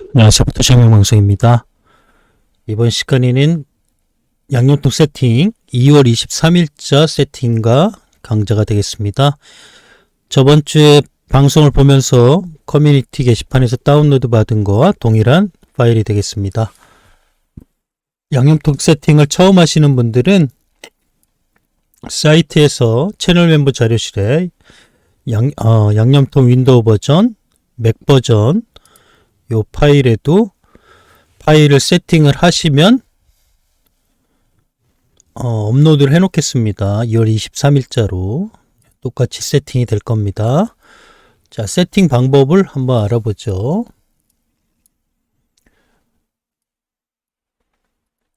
안녕하세요. 포토샵 방송입니다. 이번 시간에는 양념통 세팅 2월 23일자 세팅과 강좌가 되겠습니다. 저번 주에 방송을 보면서 커뮤니티 게시판에서 다운로드 받은 거와 동일한 파일이 되겠습니다. 양념통 세팅을 처음 하시는 분들은 사이트에서 채널 멤버 자료실에 양념통 윈도우 버전, 맥 버전 요 파일에도 파일을 세팅을 하시면 업로드를 해 놓겠습니다. 2월 23일자로 똑같이 세팅이 될 겁니다. 자, 세팅 방법을 한번 알아보죠.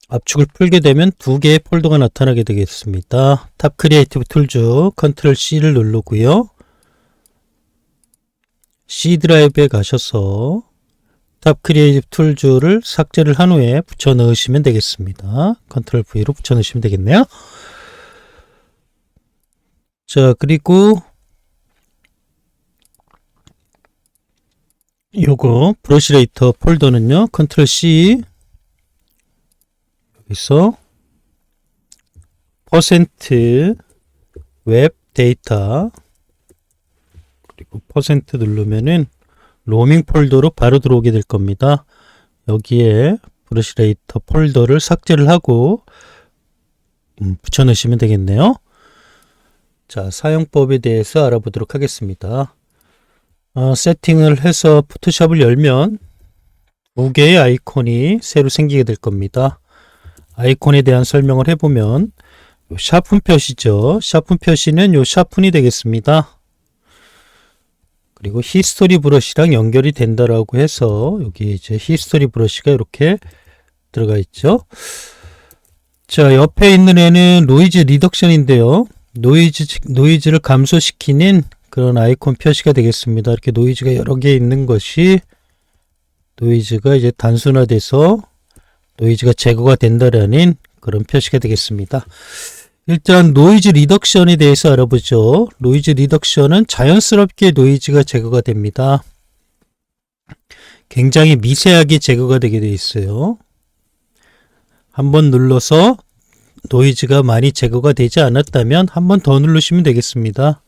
압축을 풀게 되면 두 개의 폴더가 나타나게 되겠습니다. 탑 크리에이티브 툴즈 컨트롤 C를 누르고요. C 드라이브에 가셔서 탑 크리에이티브 툴즈를 삭제를 한 후에 붙여 넣으시면 되겠습니다. 컨트롤 V로 붙여 넣으시면 되겠네요. 자, 그리고 요거 브러시레이터 폴더는요, 컨트롤 C 여기서 퍼센트 웹 데이터 그리고 퍼센트 누르면은 로밍 폴더로 바로 들어오게 될 겁니다. 여기에 브러시레이터 폴더를 삭제를 하고 붙여 넣으시면 되겠네요. 자, 사용법에 대해서 알아보도록 하겠습니다. 세팅을 해서 포토샵을 열면 두 개의 아이콘이 새로 생기게 될 겁니다. 아이콘에 대한 설명을 해보면 요 샤픈 표시죠. 샤픈 표시는 요 샤픈이 되겠습니다. 그리고 히스토리 브러쉬랑 연결이 된다라고 해서 여기 이제 히스토리 브러쉬가 이렇게 들어가 있죠. 자, 옆에 있는 애는 노이즈 리덕션인데요. 노이즈를 감소시키는 그런 아이콘 표시가 되겠습니다. 이렇게 노이즈가 여러 개 있는 것이 노이즈가 이제 단순화돼서 노이즈가 제거가 된다라는 그런 표시가 되겠습니다. 일단 노이즈 리덕션에 대해서 알아보죠. 노이즈 리덕션은 자연스럽게 노이즈가 제거가 됩니다. 굉장히 미세하게 제거가 되게 되어 있어요. 한번 눌러서 노이즈가 많이 제거가 되지 않았다면 한 번 더 누르시면 되겠습니다.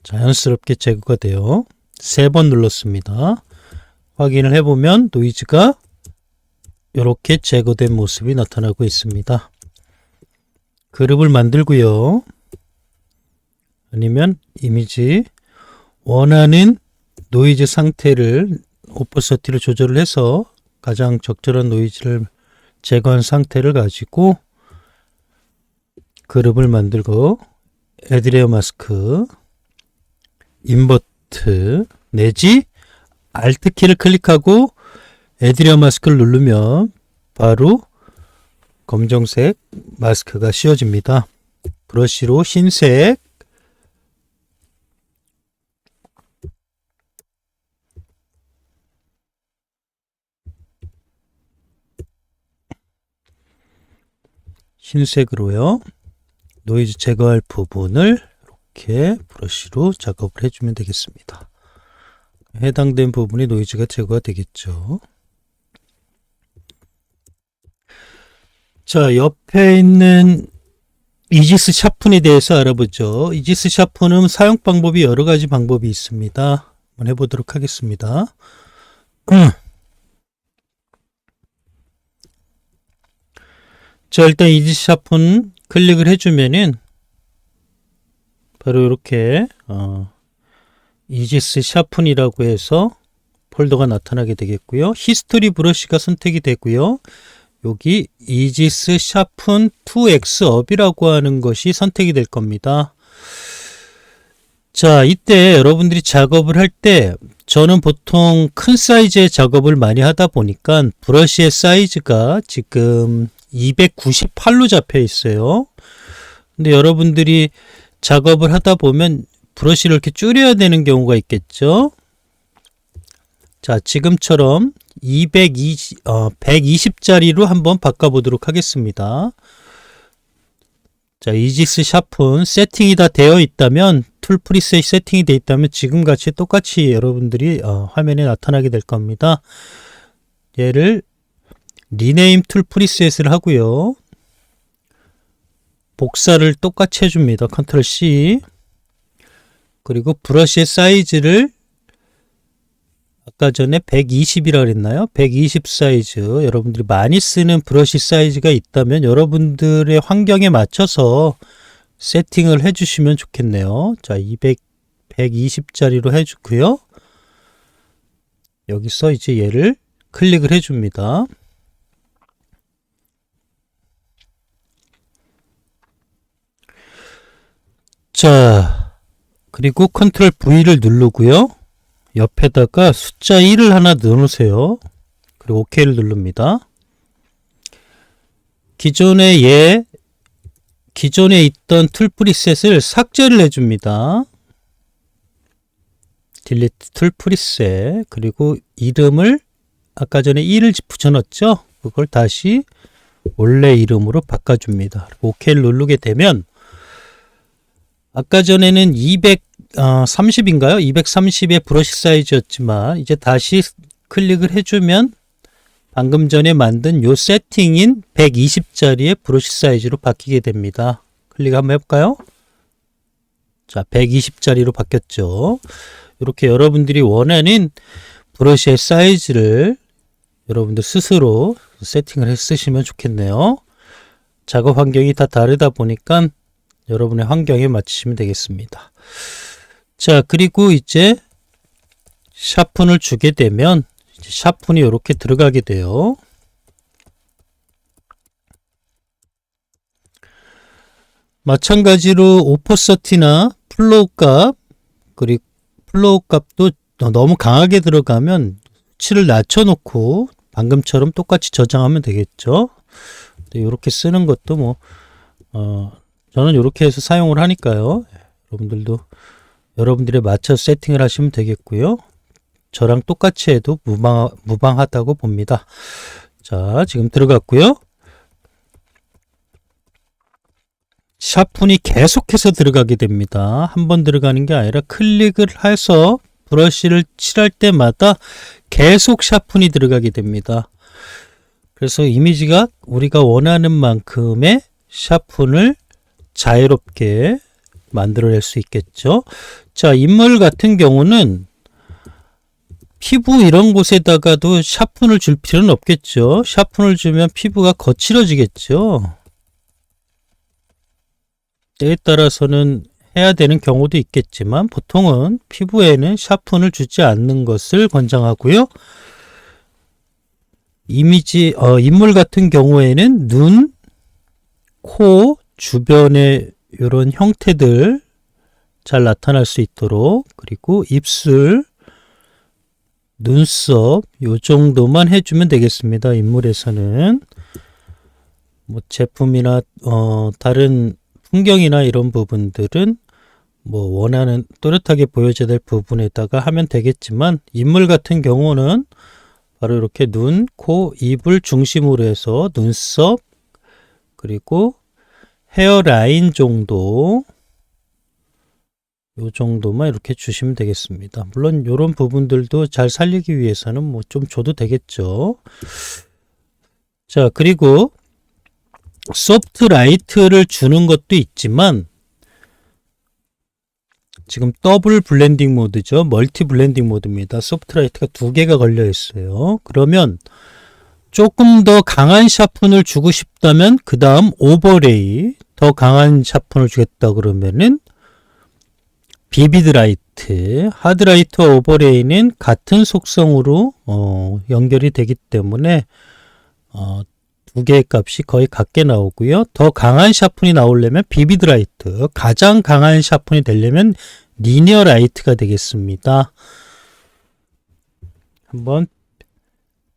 자연스럽게 제거가 돼요. 3번 눌렀습니다. 확인을 해보면 노이즈가 이렇게 제거된 모습이 나타나고 있습니다. 그룹을 만들고요. 아니면 이미지 원하는 노이즈 상태를 오퍼서티를 조절을 해서 가장 적절한 노이즈를 제거한 상태를 가지고 그룹을 만들고 애드레어 마스크 인버트 내지 알트 키를 클릭하고 애드레어 마스크를 누르면 바로 검정색 마스크가 씌워집니다. 브러쉬로 흰색 흰색으로요. 노이즈 제거할 부분을 이렇게 브러쉬로 작업을 해주면 되겠습니다. 해당된 부분이 노이즈가 제거가 되겠죠. 자, 옆에 있는 이지스 샤픈에 대해서 알아보죠. 이지스 샤픈은 사용 방법이 여러 가지 방법이 있습니다. 한번 해보도록 하겠습니다. 자, 일단 이지스 샤픈 클릭을 해주면은 바로 이렇게 이지스 샤픈이라고 해서 폴더가 나타나게 되겠고요. 히스토리 브러쉬가 선택이 되고요. 여기 이지스 샤픈 2X 업이라고 하는 것이 선택이 될 겁니다. 자, 이때 여러분들이 작업을 할 때 저는 보통 큰 사이즈의 작업을 많이 하다 보니까 브러쉬의 사이즈가 지금 298로 잡혀 있어요. 근데 여러분들이 작업을 하다 보면 브러쉬를 이렇게 줄여야 되는 경우가 있겠죠. 자, 지금처럼 120짜리로 한번 바꿔보도록 하겠습니다. 자, 이지스 샤픈 세팅이 다 되어 있다면 툴 프리셋이 세팅이 되어 있다면 지금 같이 똑같이 여러분들이 화면에 나타나게 될 겁니다. 얘를 리네임 툴 프리셋을 하고요. 복사를 똑같이 해줍니다. 컨트롤 C. 그리고 브러쉬의 사이즈를 아까 전에 120이라 그랬나요? 120 사이즈. 여러분들이 많이 쓰는 브러쉬 사이즈가 있다면 여러분들의 환경에 맞춰서 세팅을 해주시면 좋겠네요. 자, 120짜리로 해주고요. 여기서 이제 얘를 클릭을 해줍니다. 자, 그리고 컨트롤 V를 누르고요. 옆에다가 숫자 1을 하나 넣어놓으세요. 그리고 OK를 누릅니다. 기존에 있던 툴 프리셋을 삭제를 해줍니다. 딜리트 툴 프리셋. 그리고 이름을 아까 전에 1을 붙여넣었죠? 그걸 다시 원래 이름으로 바꿔줍니다. OK를 누르게 되면 아까 전에는 230인가요? 230의 브러쉬 사이즈였지만 이제 다시 클릭을 해주면 방금 전에 만든 요 세팅인 120짜리의 브러쉬 사이즈로 바뀌게 됩니다. 클릭 한번 해볼까요? 자, 120짜리로 바뀌었죠. 이렇게 여러분들이 원하는 브러쉬의 사이즈를 여러분들 스스로 세팅을 해 쓰시면 좋겠네요. 작업 환경이 다 다르다 보니까 여러분의 환경에 맞추시면 되겠습니다. 자, 그리고 이제 샤픈을 주게 되면 이제 샤픈이 이렇게 들어가게 돼요. 마찬가지로 오퍼서티나 플로우 값, 그리고 플로우 값도 너무 강하게 들어가면 수치를 낮춰놓고 방금처럼 똑같이 저장하면 되겠죠. 이렇게 쓰는 것도 저는 이렇게 해서 사용을 하니까요. 여러분들도 여러분들에 맞춰 세팅을 하시면 되겠고요. 저랑 똑같이 해도 무방하다고 봅니다. 자, 지금 들어갔고요. 샤픈이 계속해서 들어가게 됩니다. 한 번 들어가는 게 아니라 클릭을 해서 브러쉬를 칠할 때마다 계속 샤픈이 들어가게 됩니다. 그래서 이미지가 우리가 원하는 만큼의 샤픈을 자유롭게 만들어낼 수 있겠죠. 자, 인물 같은 경우는 피부 이런 곳에다가도 샤픈을 줄 필요는 없겠죠. 샤픈을 주면 피부가 거칠어지겠죠. 때에 따라서는 해야 되는 경우도 있겠지만 보통은 피부에는 샤픈을 주지 않는 것을 권장하고요. 인물 같은 경우에는 눈, 코, 주변의 이런 형태들 잘 나타날 수 있도록, 그리고 입술, 눈썹 요 정도만 해주면 되겠습니다. 인물에서는 제품이나 다른 풍경이나 이런 부분들은 원하는 또렷하게 보여져야 될 부분에다가 하면 되겠지만 인물 같은 경우는 바로 이렇게 눈, 코, 입을 중심으로 해서 눈썹, 그리고 헤어라인 정도, 요 정도만 이렇게 주시면 되겠습니다. 물론 이런 부분들도 잘 살리기 위해서는 좀 줘도 되겠죠. 자, 그리고 소프트 라이트를 주는 것도 있지만 지금 더블 블렌딩 모드죠. 멀티 블렌딩 모드입니다. 소프트 라이트가 두 개가 걸려 있어요. 그러면 조금 더 강한 샤픈을 주고 싶다면 그 다음 오버레이, 더 강한 샤픈을 주겠다 그러면은 비비드 라이트, 하드 라이트와 오버레이는 같은 속성으로 연결이 되기 때문에 두 개의 값이 거의 같게 나오고요. 더 강한 샤픈이 나오려면 비비드 라이트, 가장 강한 샤픈이 되려면 리니어 라이트가 되겠습니다. 한번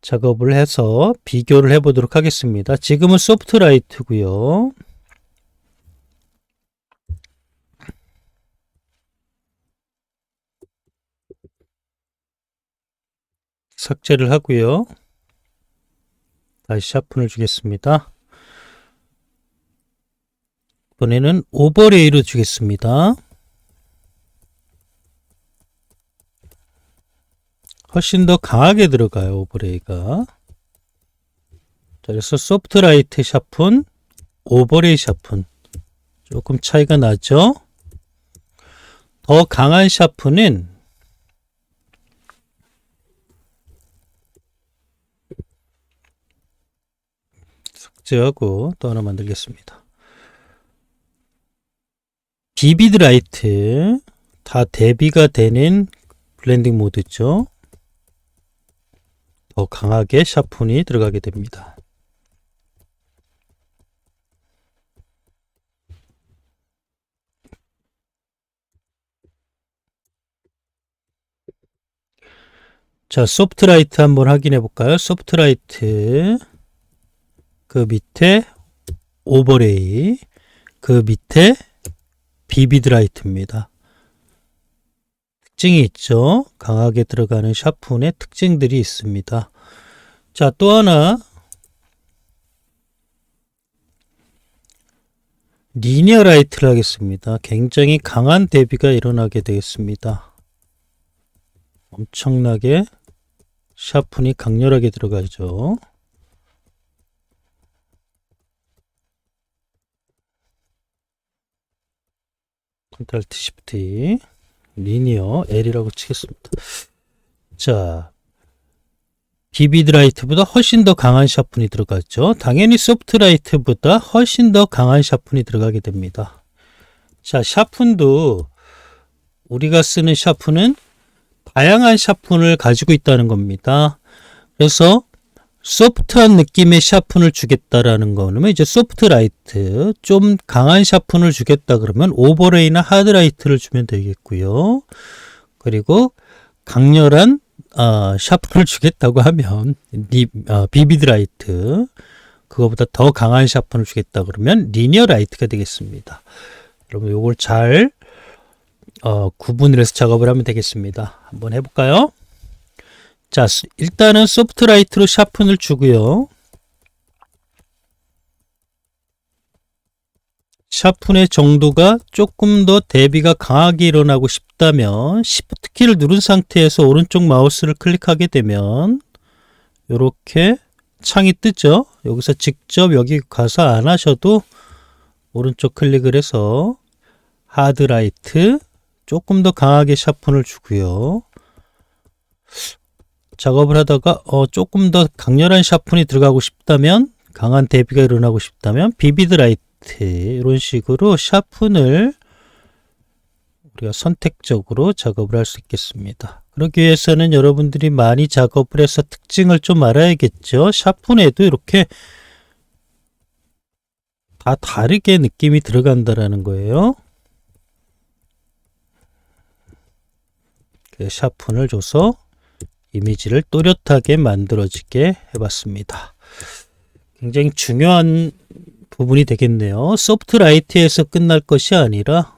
작업을 해서 비교를 해 보도록 하겠습니다. 지금은 소프트 라이트고요. 삭제를 하고요. 다시 샤픈을 주겠습니다. 이번에는 오버레이로 주겠습니다. 훨씬 더 강하게 들어가요, 오버레이가. 그래서 소프트라이트 샤픈, 오버레이 샤픈 조금 차이가 나죠. 더 강한 샤프는 삭제하고 또 하나 만들겠습니다. 비비드 라이트 다 대비가 되는 블렌딩 모드죠. 더 강하게 샤픈이 들어가게 됩니다. 자, 소프트라이트 한번 확인해 볼까요? 소프트라이트 그 밑에 오버레이 그 밑에 비비드 라이트입니다. 특징이 있죠. 강하게 들어가는 샤픈의 특징들이 있습니다. 자, 또 하나 리니어 라이트를 하겠습니다. 굉장히 강한 대비가 일어나게 되겠습니다. 엄청나게 샤픈이 강렬하게 들어가죠. 컨트롤 Alt Shift 리니어 L이라고 치겠습니다. 자, 비비드 라이트보다 훨씬 더 강한 샤픈이 들어갔죠. 당연히 소프트 라이트보다 훨씬 더 강한 샤픈이 들어가게 됩니다. 자, 샤픈도 우리가 쓰는 샤픈은 다양한 샤픈을 가지고 있다는 겁니다. 그래서 소프트한 느낌의 샤픈을 주겠다라는 거는 이제 소프트 라이트, 좀 강한 샤픈을 주겠다 그러면 오버레이나 하드 라이트를 주면 되겠고요. 그리고 강렬한 샤픈을 주겠다고 하면 비비드 라이트, 그거보다 더 강한 샤픈을 주겠다 그러면 리니어 라이트가 되겠습니다. 여러분 요걸 잘 구분을 해서 작업을 하면 되겠습니다. 한번 해볼까요? 자, 일단은 소프트 라이트로 샤픈을 주고요. 샤픈의 정도가 조금 더 대비가 강하게 일어나고 싶다면 Shift 키를 누른 상태에서 오른쪽 마우스를 클릭하게 되면 이렇게 창이 뜨죠. 여기서 직접 여기 가서 안 하셔도 오른쪽 클릭을 해서 하드 라이트 조금 더 강하게 샤픈을 주고요. 작업을 하다가 조금 더 강렬한 샤픈이 들어가고 싶다면, 강한 대비가 일어나고 싶다면 비비드 라이트 이런 식으로 샤픈을 우리가 선택적으로 작업을 할 수 있겠습니다. 그러기 위해서는 여러분들이 많이 작업을 해서 특징을 좀 알아야겠죠. 샤픈에도 이렇게 다 다르게 느낌이 들어간다라는 거예요. 샤픈을 줘서 이미지를 또렷하게 만들어지게 해봤습니다. 굉장히 중요한 부분이 되겠네요. 소프트 라이트에서 끝날 것이 아니라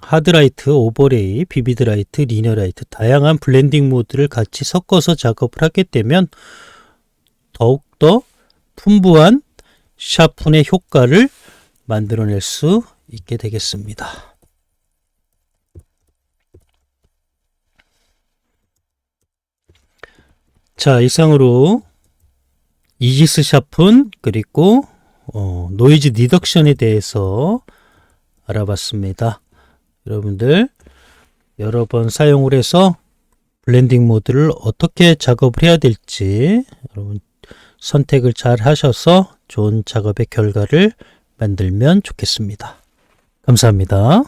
하드 라이트, 오버레이, 비비드 라이트, 리니어 라이트 다양한 블렌딩 모드를 같이 섞어서 작업을 하게 되면 더욱더 풍부한 샤픈의 효과를 만들어낼 수 있게 되겠습니다. 자, 이상으로 이지스 샤픈 그리고 노이즈 리덕션에 대해서 알아봤습니다. 여러분들 여러 번 사용을 해서 블렌딩 모드를 어떻게 작업을 해야 될지 여러분 선택을 잘 하셔서 좋은 작업의 결과를 만들면 좋겠습니다. 감사합니다.